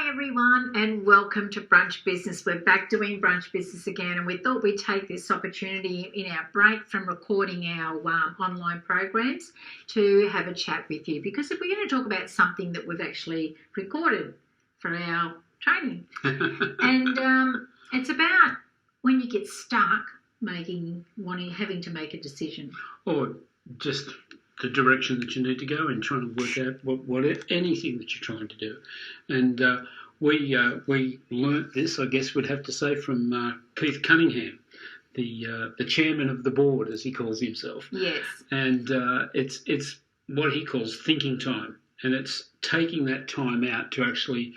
everyone, and welcome to Brunch Business. We're back doing Brunch Business again, and we thought we'd take this opportunity in our break from recording our online programs to have a chat with you, because if we're going to talk about something that we've actually recorded for our training. And it's about when you get stuck having to make a decision. Or just the direction that you need to go in, trying to work out what anything that you're trying to do. And we learnt this, I guess we'd have to say, from Keith Cunningham, the chairman of the board, as he calls himself. Yes. And it's what he calls thinking time, and it's taking that time out to actually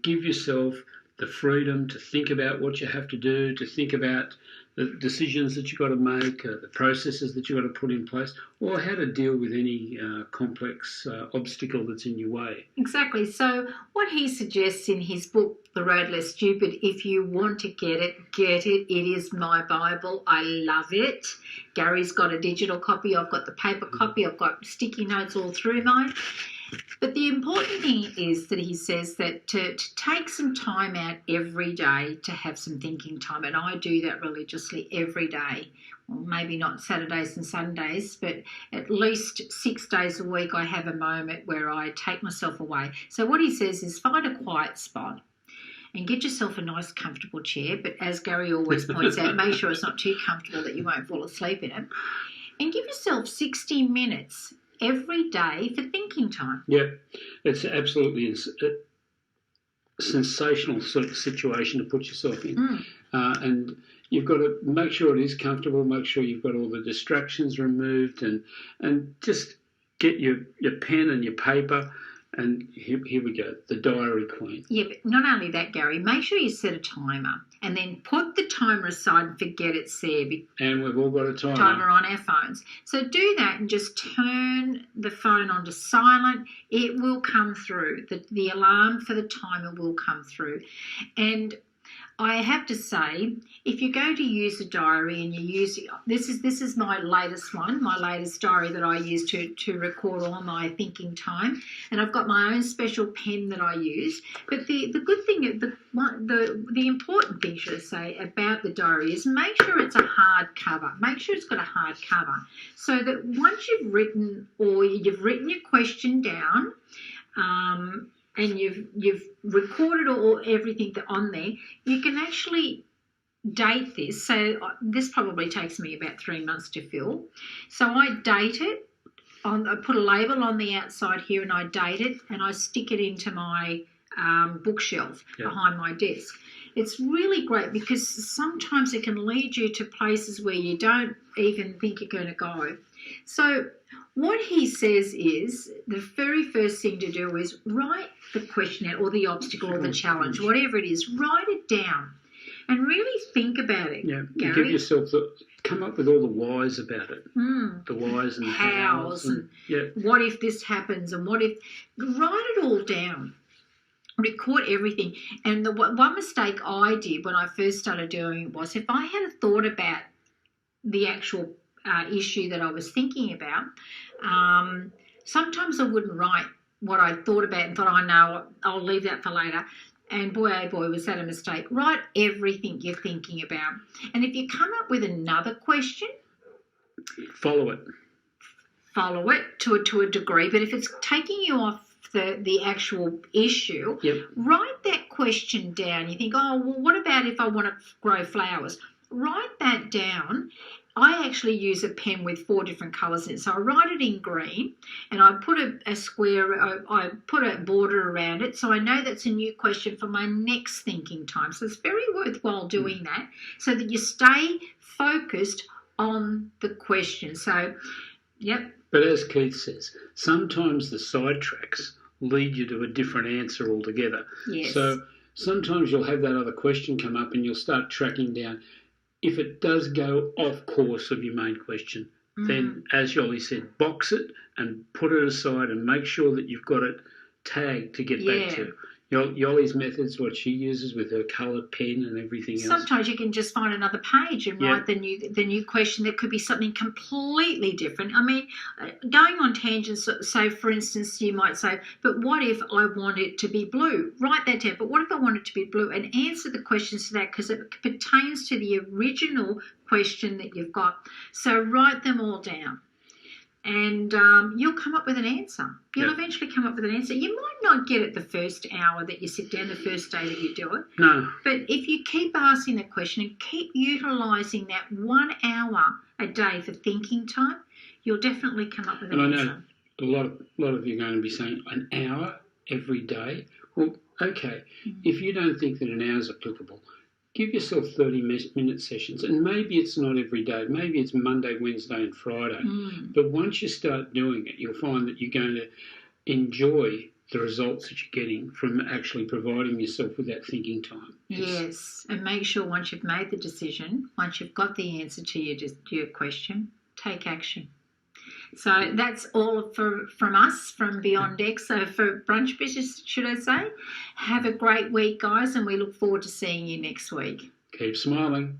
give yourself the freedom to think about what you have to do, to think about the decisions that you've got to make, the processes that you've got to put in place, or how to deal with any complex obstacle that's in your way. Exactly. So what he suggests in his book, The Road Less Stupid, if you want to get it, get it. It is my Bible. I love it. Gary's got a digital copy. I've got the paper copy. I've got sticky notes all through mine. But the important thing is that he says that to take some time out every day to have some thinking time, and I do that religiously every day. Well, maybe not Saturdays and Sundays, but at least 6 days a week I have a moment where I take myself away. So what he says is find a quiet spot and get yourself a nice comfortable chair, but as Gary always points out, make sure it's not too comfortable that you won't fall asleep in it, and give yourself 60 minutes every day for thinking time. Yeah, it's absolutely a sensational sort of situation to put yourself in. And you've got to make sure it is comfortable, make sure you've got all the distractions removed, and just get your pen and your paper. And here we go, the diary queen. Yeah, but not only that, Gary, make sure you set a timer and then put the timer aside and forget it's there. And we've all got a Timer on our phones. So do that and just turn the phone onto silent. It will come through. The alarm for the timer will come through. And I have to say, if you go to use a diary and you use this is my latest one, my latest diary that I use to record all my thinking time, and I've got my own special pen that I use. But the good thing, the important thing, should I say, about the diary is make sure it's a hard cover. Make sure it's got a hard cover, so that once you've written your question down, and you've recorded everything on there, you can actually date this. So this probably takes me about 3 months to fill. So I date it. I put a label on the outside here and I date it and I stick it into my bookshelf behind my desk. It's really great because sometimes it can lead you to places where you don't even think you're going to go. So what he says is the very first thing to do is write the question out, or the obstacle or the challenge, whatever it is, write it down and really think about it. Yeah, Gary. give yourself come up with all the whys about it. The whys and hows and what if this happens and what if. Write it all down. Record everything. And the one mistake I did when I first started doing it was, if I had thought about the actual issue that I was thinking about, sometimes I wouldn't write what I thought about and thought, I'll leave that for later. And boy, oh boy, was that a mistake. Write everything you're thinking about. And if you come up with another question, follow it to a degree. But if it's taking you off the actual issue, write that question down. You think, oh, well, what about if I want to grow flowers? Write that down. I actually use a pen with 4 different colours in it. So I write it in green and I put a square, I put a border around it, so I know that's a new question for my next thinking time. So it's very worthwhile doing that so that you stay focused on the question. So, But as Keith says, sometimes the sidetracks lead you to a different answer altogether. Yes. So sometimes you'll have that other question come up and you'll start tracking down. If it does go off course of your main question, then, as Yoli said, box it and put it aside and make sure that you've got it tagged to get back to. Yoli's methods, what she uses with her coloured pen and everything else. Sometimes you can just find another page and Yeah. write the new question that could be something completely different. I mean, going on tangents, so for instance, you might say, but what if I want it to be blue? Write that down. But what if I want it to be blue? And answer the questions to that, because it pertains to the original question that you've got. So write them all down. And you'll come up with an answer. You'll eventually come up with an answer. You might not get it the first hour that you sit down, the first day that you do it. No. But if you keep asking the question and keep utilising that 1 hour a day for thinking time, you'll definitely come up with an answer. I know a lot of you are going to be saying an hour every day. Well, okay, if you don't think that an hour is applicable, give yourself 30-minute sessions, and maybe it's not every day. Maybe it's Monday, Wednesday and Friday. But once you start doing it, you'll find that you're going to enjoy the results that you're getting from actually providing yourself with that thinking time. Yes, and make sure once you've made the decision, once you've got the answer to your question, take action. So that's all from us, from Beyond Deck. So for Brunch Business, should I say, have a great week, guys, and we look forward to seeing you next week. Keep smiling.